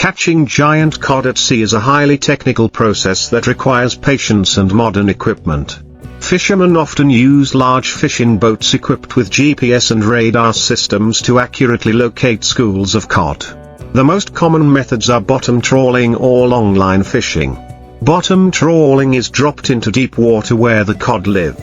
Catching giant cod at sea is a highly technical process that requires patience and modern equipment. Fishermen often use large fishing boats equipped with GPS and radar systems to accurately locate schools of cod. The most common methods are bottom trawling or longline fishing. Bottom trawling is dropped into deep water where the cod live.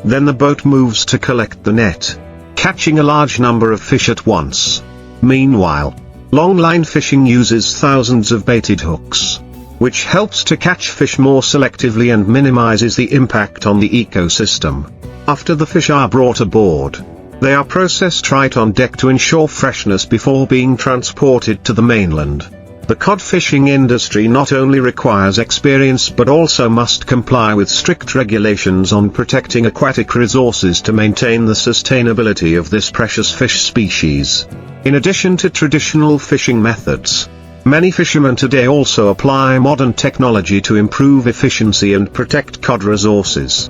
Then the boat moves to collect the net, catching a large number of fish at once. Meanwhile, longline fishing uses thousands of baited hooks, which helps to catch fish more selectively and minimizes the impact on the ecosystem. After the fish are brought aboard, they are processed right on deck to ensure freshness before being transported to the mainland. The cod fishing industry not only requires experience but also must comply with strict regulations on protecting aquatic resources to maintain the sustainability of this precious fish species. In addition to traditional fishing methods, many fishermen today also apply modern technology to improve efficiency and protect cod resources.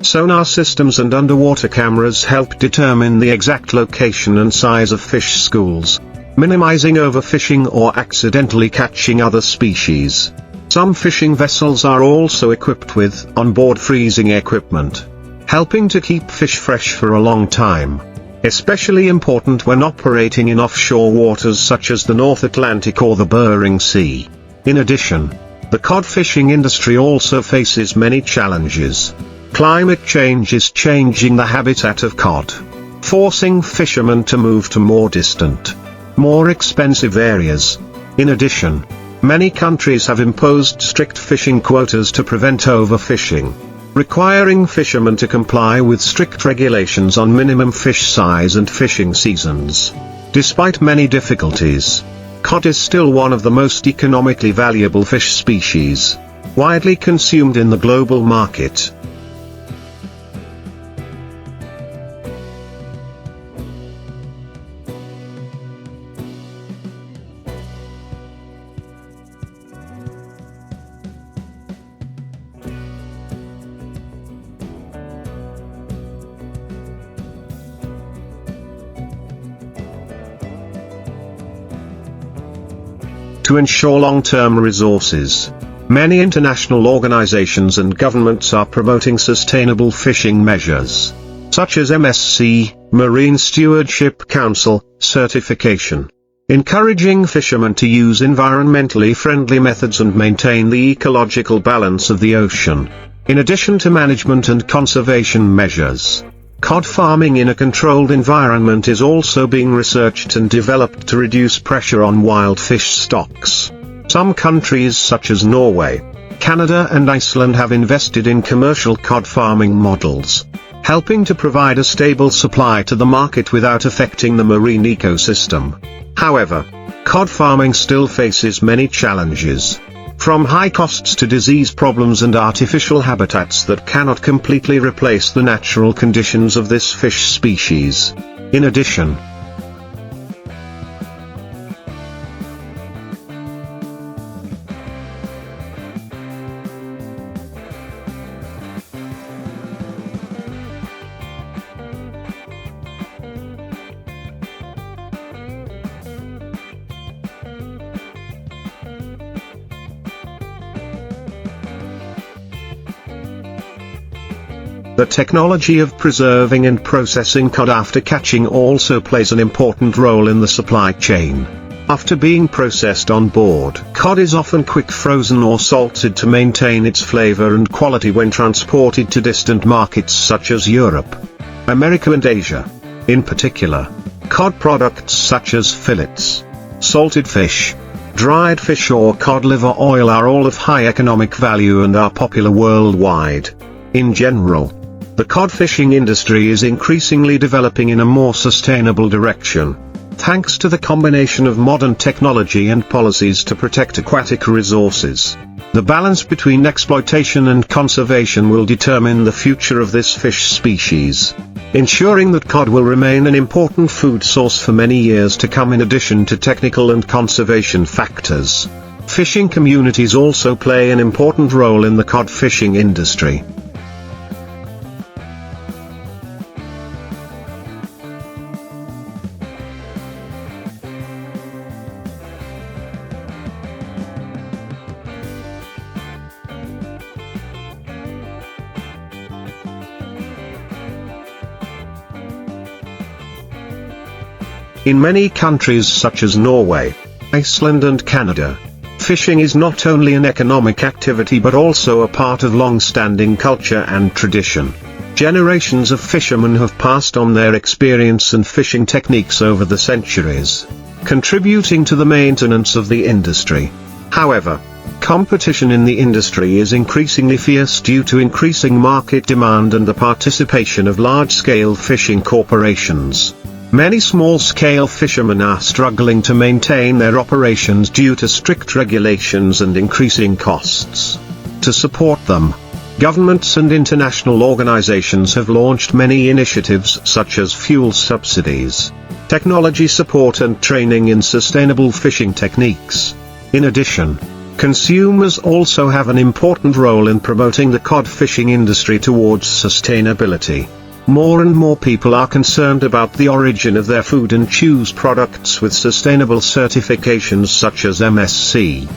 Sonar systems and underwater cameras help determine the exact location and size of fish schools, minimizing overfishing or accidentally catching other species. Some fishing vessels are also equipped with onboard freezing equipment, helping to keep fish fresh for a long time. Especially important when operating in offshore waters such as the North Atlantic or the Bering Sea. In addition, the cod fishing industry also faces many challenges. Climate change is changing the habitat of cod, forcing fishermen to move to more distant, more expensive areas. In addition, many countries have imposed strict fishing quotas to prevent overfishing, requiring fishermen to comply with strict regulations on minimum fish size and fishing seasons. Despite many difficulties, cod is still one of the most economically valuable fish species, widely consumed in the global market. To ensure long-term resources, many international organizations and governments are promoting sustainable fishing measures, such as MSC, Marine Stewardship Council, certification, encouraging fishermen to use environmentally friendly methods and maintain the ecological balance of the ocean. In addition to management and conservation measures, cod farming in a controlled environment is also being researched and developed to reduce pressure on wild fish stocks. Some countries such as Norway, Canada and Iceland have invested in commercial cod farming models, helping to provide a stable supply to the market without affecting the marine ecosystem. However, cod farming still faces many challenges, from high costs to disease problems and artificial habitats that cannot completely replace the natural conditions of this fish species. In addition, the technology of preserving and processing cod after catching also plays an important role in the supply chain. After being processed on board, cod is often quick frozen or salted to maintain its flavor and quality when transported to distant markets such as Europe, America and Asia. In particular, cod products such as fillets, salted fish, dried fish or cod liver oil are all of high economic value and are popular worldwide. In general, the cod fishing industry is increasingly developing in a more sustainable direction. thanks to the combination of modern technology and policies to protect aquatic resources. The balance between exploitation and conservation will determine the future of this fish species, ensuring that cod will remain an important food source for many years to come. In addition to technical and conservation factors, fishing communities also play an important role in the cod fishing industry. In many countries such as Norway, Iceland and Canada, fishing is not only an economic activity but also a part of long-standing culture and tradition. Generations of fishermen have passed on their experience and fishing techniques over the centuries, contributing to the maintenance of the industry. However, competition in the industry is increasingly fierce due to increasing market demand and the participation of large-scale fishing corporations. Many small-scale fishermen are struggling to maintain their operations due to strict regulations and increasing costs. To support them, governments and international organizations have launched many initiatives such as fuel subsidies, technology support and training in sustainable fishing techniques. In addition, consumers also have an important role in promoting the cod fishing industry towards sustainability. More and more people are concerned about the origin of their food and choose products with sustainable certifications such as MSC.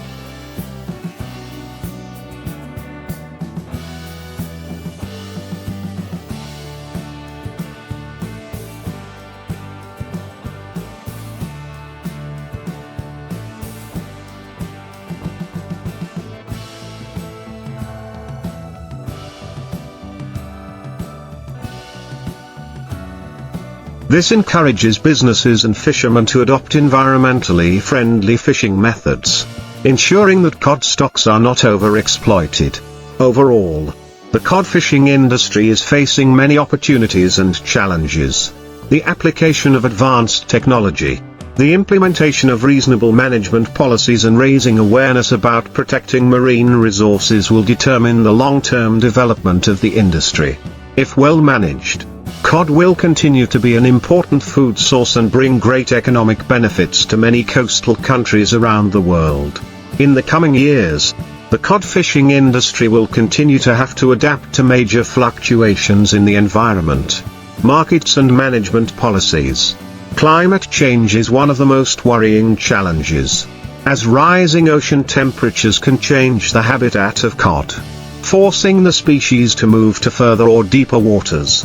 This encourages businesses and fishermen to adopt environmentally friendly fishing methods, ensuring that cod stocks are not overexploited. Overall, the cod fishing industry is facing many opportunities and challenges. The application of advanced technology, the implementation of reasonable management policies and raising awareness about protecting marine resources will determine the long-term development of the industry. If well managed, cod will continue to be an important food source and bring great economic benefits to many coastal countries around the world. In the coming years, the cod fishing industry will continue to have to adapt to major fluctuations in the environment, markets and management policies. Climate change is one of the most worrying challenges, as rising ocean temperatures can change the habitat of cod, forcing the species to move to further or deeper waters.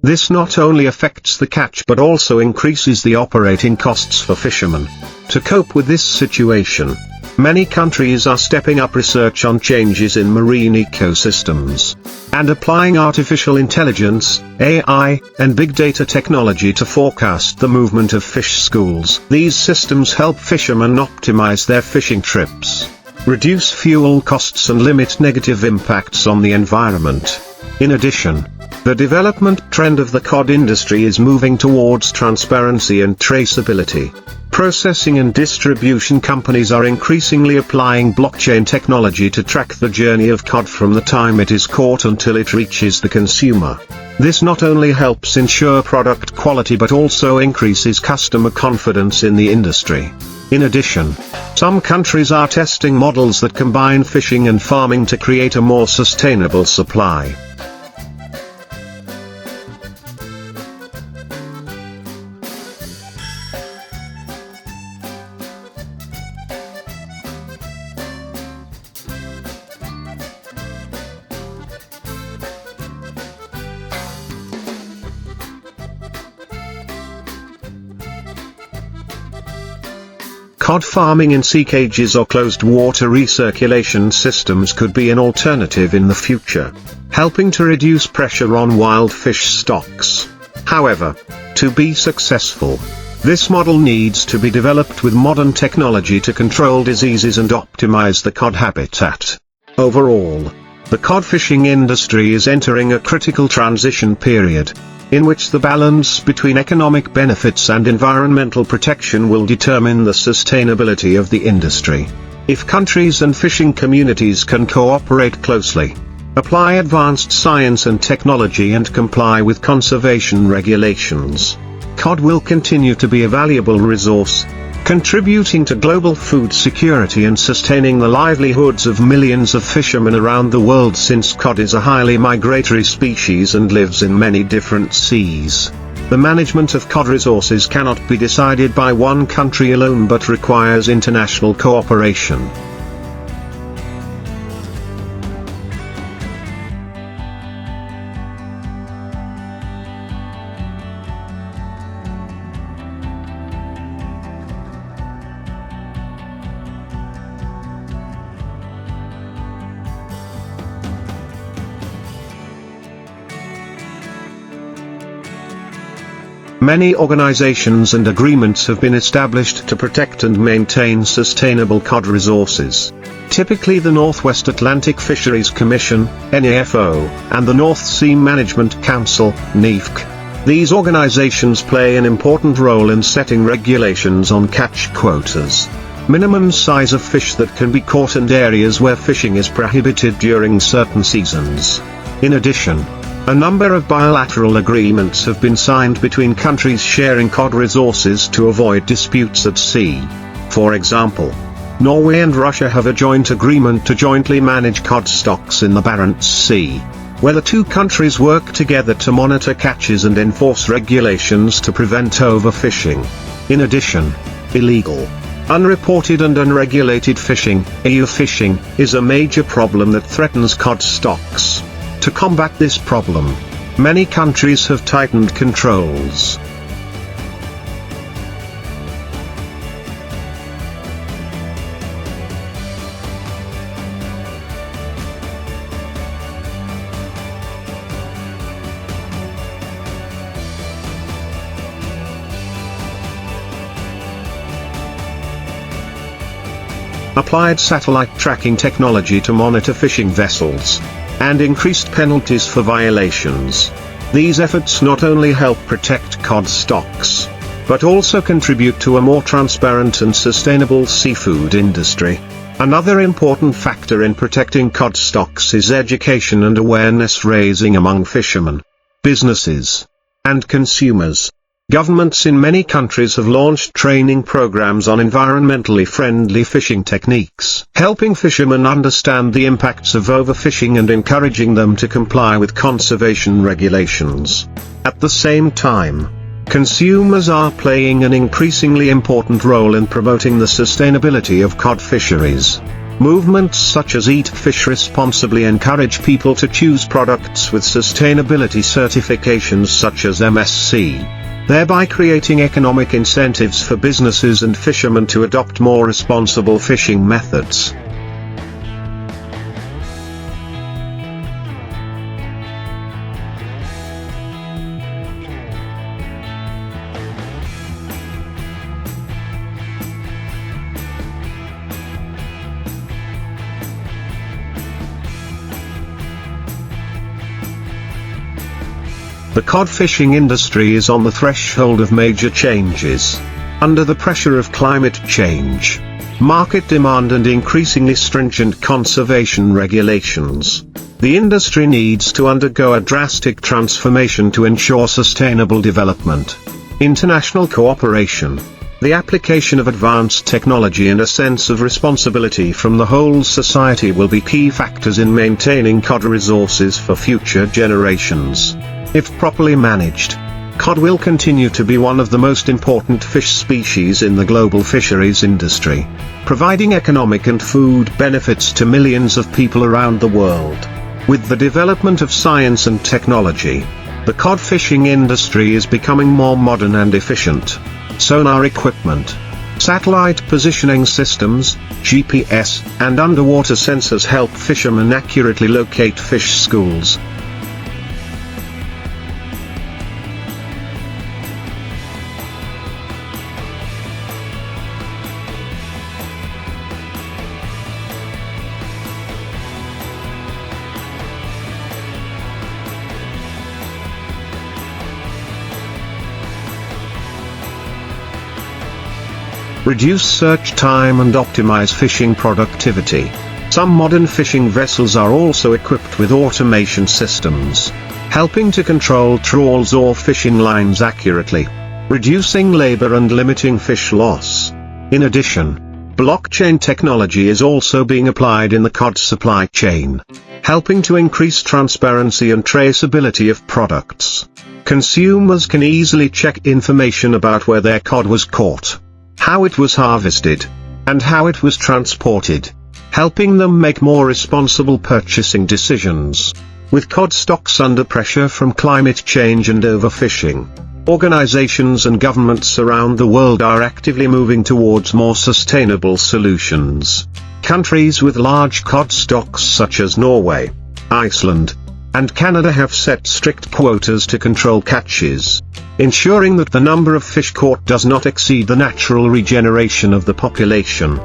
This not only affects the catch but also increases the operating costs for fishermen. To cope with this situation, many countries are stepping up research on changes in marine ecosystems, and applying artificial intelligence, AI, and big data technology to forecast the movement of fish schools. These systems help fishermen optimize their fishing trips, reduce fuel costs and limit negative impacts on the environment. In addition, the development trend of the cod industry is moving towards transparency and traceability. Processing and distribution companies are increasingly applying blockchain technology to track the journey of cod from the time it is caught until it reaches the consumer. This not only helps ensure product quality but also increases customer confidence in the industry. In addition, some countries are testing models that combine fishing and farming to create a more sustainable supply. Cod farming in sea cages or closed water recirculation systems could be an alternative in the future, helping to reduce pressure on wild fish stocks. However, to be successful, this model needs to be developed with modern technology to control diseases and optimize the cod habitat. Overall, the cod fishing industry is entering a critical transition period, in which the balance between economic benefits and environmental protection will determine the sustainability of the industry. If countries and fishing communities can cooperate closely, apply advanced science and technology and comply with conservation regulations, cod will continue to be a valuable resource, contributing to global food security and sustaining the livelihoods of millions of fishermen around the world, since cod is a highly migratory species and lives in many different seas. The management of cod resources cannot be decided by one country alone but requires international cooperation. Many organizations and agreements have been established to protect and maintain sustainable cod resources. Typically the Northwest Atlantic Fisheries Commission, NAFO, and the North Sea Management Council, NEFC. These organizations play an important role in setting regulations on catch quotas, minimum size of fish that can be caught, and areas where fishing is prohibited during certain seasons. In addition, a number of bilateral agreements have been signed between countries sharing cod resources to avoid disputes at sea. For example, Norway and Russia have a joint agreement to jointly manage cod stocks in the Barents Sea, where the two countries work together to monitor catches and enforce regulations to prevent overfishing. In addition, illegal, unreported and unregulated fishing, EU fishing, is a major problem that threatens cod stocks. To combat this problem, many countries have tightened controls. Applied satellite tracking technology to monitor fishing vessels, and increased penalties for violations. These efforts not only help protect cod stocks, but also contribute to a more transparent and sustainable seafood industry. Another important factor in protecting cod stocks is education and awareness raising among fishermen, businesses, and consumers. Governments in many countries have launched training programs on environmentally friendly fishing techniques, helping fishermen understand the impacts of overfishing and encouraging them to comply with conservation regulations. At the same time, consumers are playing an increasingly important role in promoting the sustainability of cod fisheries. Movements such as Eat Fish Responsibly encourage people to choose products with sustainability certifications such as MSC, thereby creating economic incentives for businesses and fishermen to adopt more responsible fishing methods. The cod fishing industry is on the threshold of major changes. Under the pressure of climate change, market demand and increasingly stringent conservation regulations, the industry needs to undergo a drastic transformation to ensure sustainable development. International cooperation, the application of advanced technology and a sense of responsibility from the whole society will be key factors in maintaining cod resources for future generations. If properly managed, cod will continue to be one of the most important fish species in the global fisheries industry, providing economic and food benefits to millions of people around the world. With the development of science and technology, the cod fishing industry is becoming more modern and efficient. Sonar equipment, Satellite positioning systems, GPS, and underwater sensors help fishermen accurately locate fish schools. Reduce search time and optimize fishing productivity. Some modern fishing vessels are also equipped with automation systems, helping to control trawls or fishing lines accurately, reducing labor and limiting fish loss. In addition, blockchain technology is also being applied in the cod supply chain, helping to increase transparency and traceability of products. Consumers can easily check information about where their cod was caught, how it was harvested, and how it was transported, helping them make more responsible purchasing decisions. With cod stocks under pressure from climate change and overfishing, organizations and governments around the world are actively moving towards more sustainable solutions. Countries with large cod stocks such as Norway, Iceland, and Canada have set strict quotas to control catches, ensuring that the number of fish caught does not exceed the natural regeneration of the population.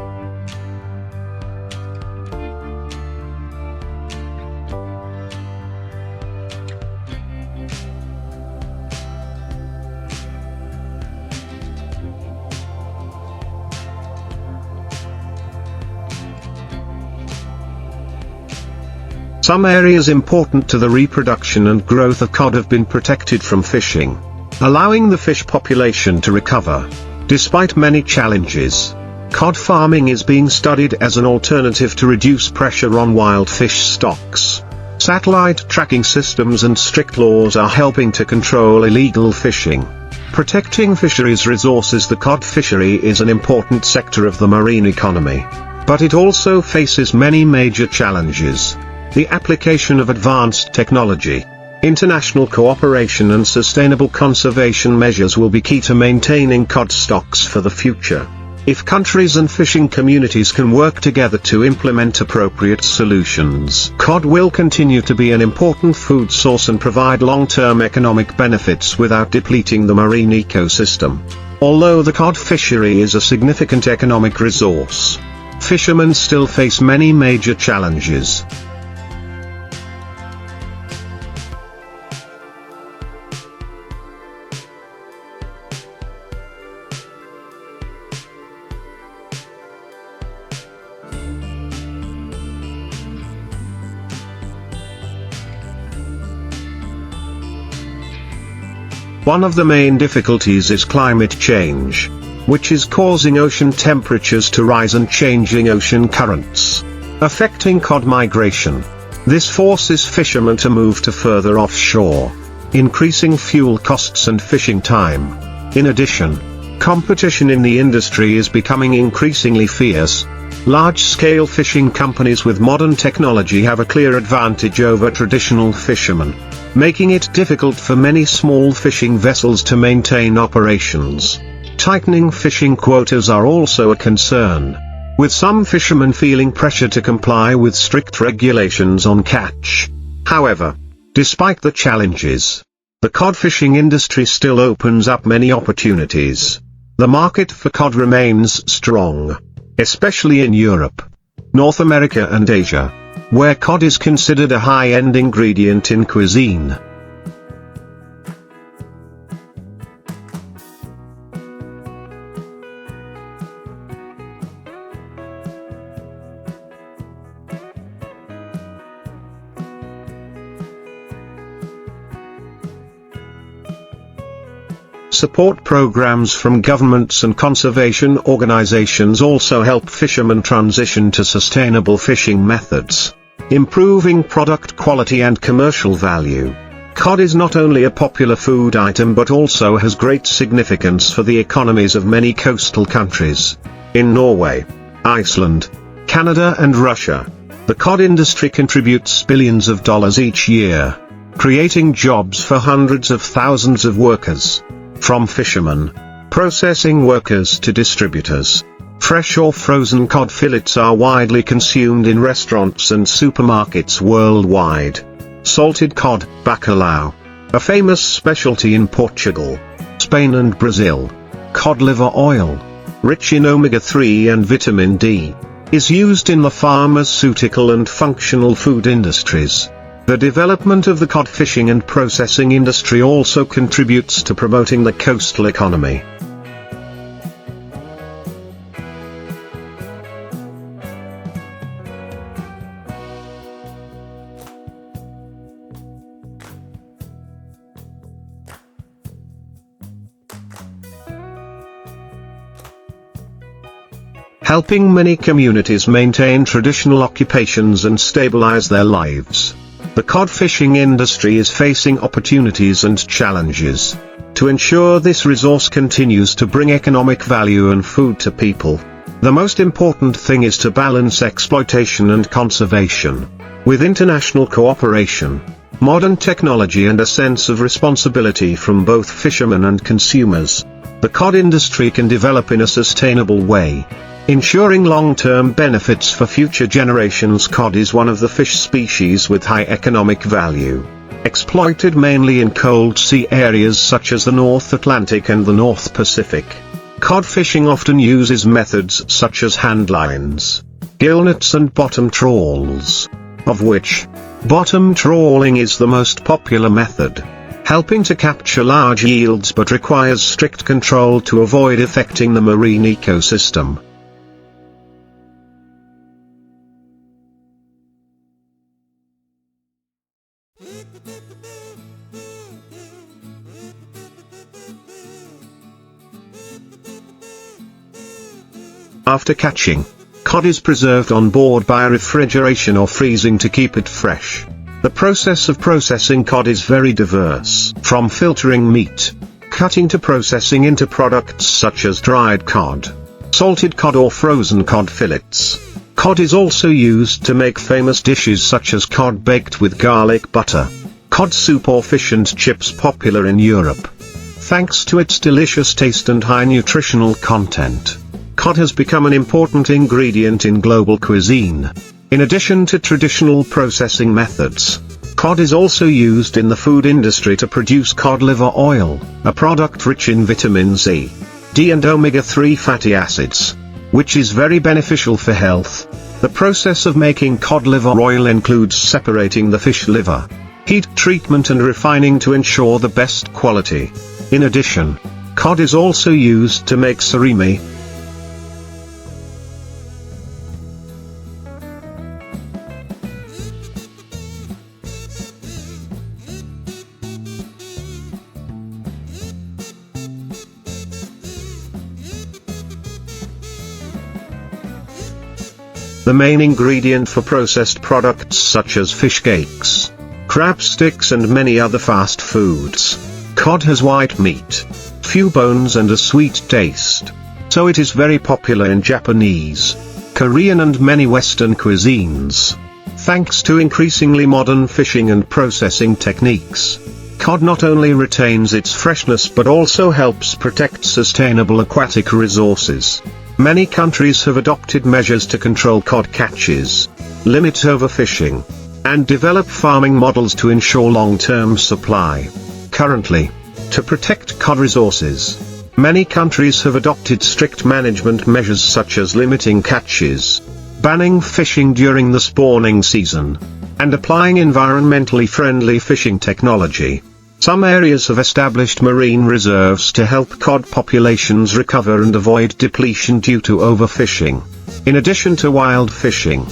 Some areas important to the reproduction and growth of cod have been protected from fishing, allowing the fish population to recover. Despite many challenges, cod farming is being studied as an alternative to reduce pressure on wild fish stocks. Satellite tracking systems and strict laws are helping to control illegal fishing. Protecting fisheries resources. The cod fishery is an important sector of the marine economy, but it also faces many major challenges. The application of advanced technology, international cooperation and sustainable conservation measures will be key to maintaining cod stocks for the future. If countries and fishing communities can work together to implement appropriate solutions, cod will continue to be an important food source and provide long-term economic benefits without depleting the marine ecosystem. Although the cod fishery is a significant economic resource, fishermen still face many major challenges. One of the main difficulties is climate change, which is causing ocean temperatures to rise and changing ocean currents, affecting cod migration. This forces fishermen to move to further offshore, increasing fuel costs and fishing time. In addition, competition in the industry is becoming increasingly fierce. Large-scale fishing companies with modern technology have a clear advantage over traditional fishermen, making it difficult for many small fishing vessels to maintain operations. Tightening fishing quotas are also a concern, with some fishermen feeling pressure to comply with strict regulations on catch. However, despite the challenges, the cod fishing industry still opens up many opportunities. The market for cod remains strong, especially in Europe, North America and Asia, where cod is considered a high-end ingredient in cuisine. Support programs from governments and conservation organizations also help fishermen transition to sustainable fishing methods, improving product quality and commercial value. Cod is not only a popular food item but also has great significance for the economies of many coastal countries. In Norway, Iceland, Canada and Russia, the cod industry contributes billions of dollars each year, creating jobs for hundreds of thousands of workers. From fishermen, processing workers to distributors. Fresh or frozen cod fillets are widely consumed in restaurants and supermarkets worldwide. Salted cod, bacalhau, a famous specialty in Portugal, Spain and Brazil. Cod liver oil, rich in omega-3 and vitamin D, is used in the pharmaceutical and functional food industries. The development of the cod fishing and processing industry also contributes to promoting the coastal economy. Helping many communities maintain traditional occupations and stabilize their lives. The cod fishing industry is facing opportunities and challenges. To ensure this resource continues to bring economic value and food to people, the most important thing is to balance exploitation and conservation. With international cooperation, modern technology and a sense of responsibility from both fishermen and consumers, the cod industry can develop in a sustainable way, ensuring long-term benefits for future generations. Cod is one of the fish species with high economic value, exploited mainly in cold sea areas such as the North Atlantic and the North Pacific. Cod fishing often uses methods such as hand lines, gill nets and bottom trawls, of which bottom trawling is the most popular method, helping to capture large yields but requires strict control to avoid affecting the marine ecosystem. After catching, cod is preserved on board by refrigeration or freezing to keep it fresh. The process of processing cod is very diverse, from filtering meat, cutting to processing into products such as dried cod, salted cod or frozen cod fillets. Cod is also used to make famous dishes such as cod baked with garlic butter, cod soup or fish and chips popular in Europe. Thanks to its delicious taste and high nutritional content, cod has become an important ingredient in global cuisine. In addition to traditional processing methods, cod is also used in the food industry to produce cod liver oil, a product rich in vitamins A, D and omega-3 fatty acids, which is very beneficial for health. The process of making cod liver oil includes separating the fish liver, heat treatment and refining to ensure the best quality. In addition, cod is also used to make surimi. The main ingredient for processed products such as fish cakes, crab sticks and many other fast foods. Cod has white meat, few bones and a sweet taste, so it is very popular in Japanese, Korean and many Western cuisines. Thanks to increasingly modern fishing and processing techniques, cod not only retains its freshness but also helps protect sustainable aquatic resources. Many countries have adopted measures to control cod catches, limit overfishing, and develop farming models to ensure long-term supply. Currently, to protect cod resources, many countries have adopted strict management measures such as limiting catches, banning fishing during the spawning season, and applying environmentally friendly fishing technology. Some areas have established marine reserves to help cod populations recover and avoid depletion due to overfishing, in addition to wild fishing.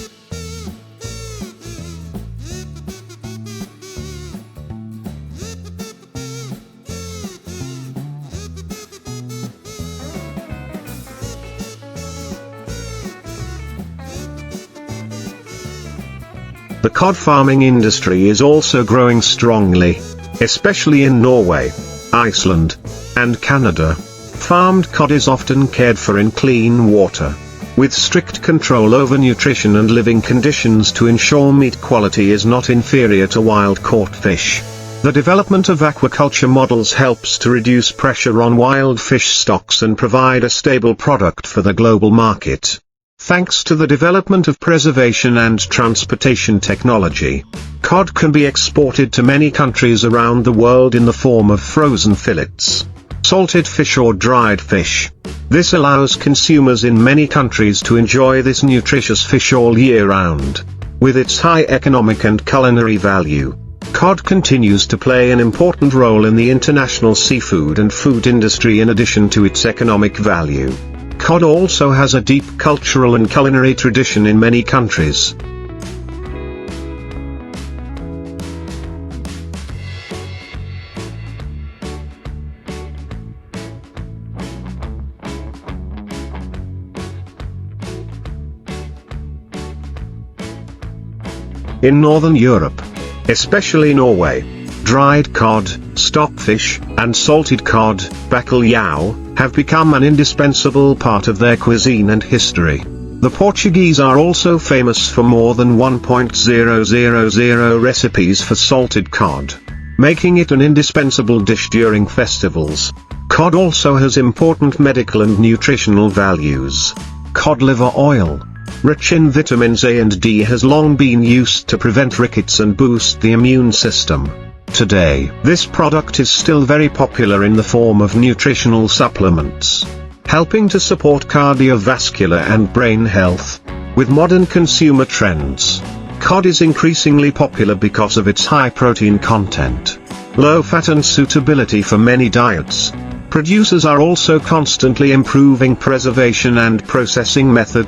The cod farming industry is also growing strongly, especially in Norway, Iceland, and Canada. Farmed cod is often cared for in clean water, with strict control over nutrition and living conditions to ensure meat quality is not inferior to wild-caught fish. The development of aquaculture models helps to reduce pressure on wild fish stocks and provide a stable product for the global market. Thanks to the development of preservation and transportation technology, cod can be exported to many countries around the world in the form of frozen fillets, salted fish or dried fish. This allows consumers in many countries to enjoy this nutritious fish all year round. With its high economic and culinary value, cod continues to play an important role in the international seafood and food industry in addition to its economic value. Cod also has a deep cultural and culinary tradition in many countries. In Northern Europe, especially Norway, dried cod, stockfish, and salted cod, bacalhau, have become an indispensable part of their cuisine and history. The Portuguese are also famous for more than 1,000 recipes for salted cod, making it an indispensable dish during festivals. Cod also has important medical and nutritional values. Cod liver oil, rich in vitamins A and D, has long been used to prevent rickets and boost the immune system. Today, this product is still very popular in the form of nutritional supplements, helping to support cardiovascular and brain health. With modern consumer trends, cod is increasingly popular because of its high protein content, low fat and suitability for many diets. Producers are also constantly improving preservation and processing methods